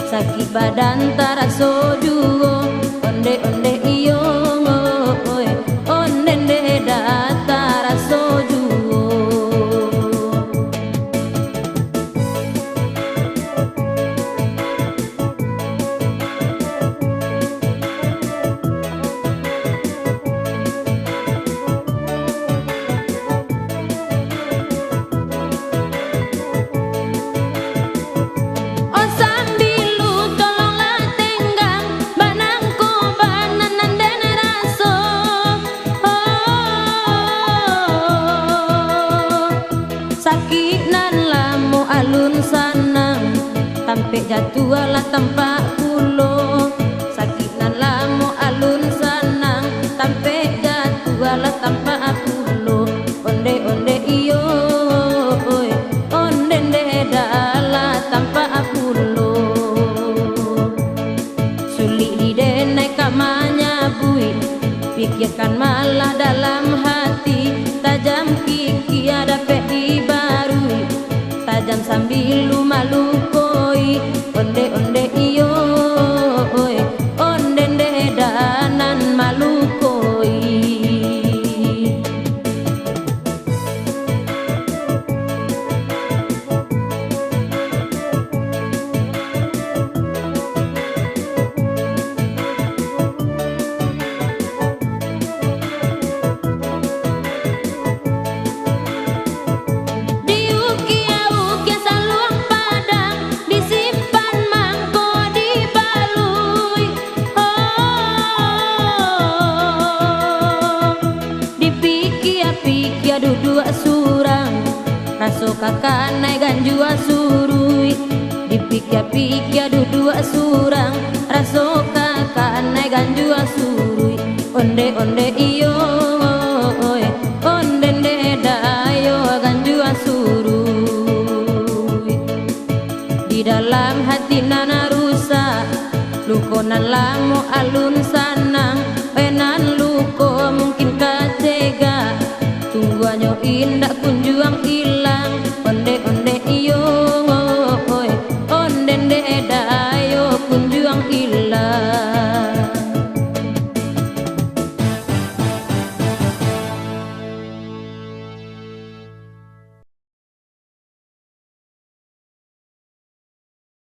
sakit badan taraso juo onde onde iyo onde onde da taraso juo. Sakit nan lamu alun sanang tampe jatuh ala tampak kulo. Sakit nan lamu alun sanang tampe jatuh ala tampak kulo. Onde onde iyo onde onde dala tampak kulo. Sulit di denai kamanya bui, pikirkan malah dalam hati. Tajam kiki ada di barui, tajam sambil malu koi. Onde onde iyo onde onde danan malu koi. Dua surang raso kakak naik ganjua surui dipikir-pikir dua surang raso kakak naik ganjua surui. Onde onde iyo onde onde dayo ganjua surui. Di dalam hati nana rusak luko nan lamu alun sanang penan luko mungkin katega tungguanyo indah kunjuang ilang.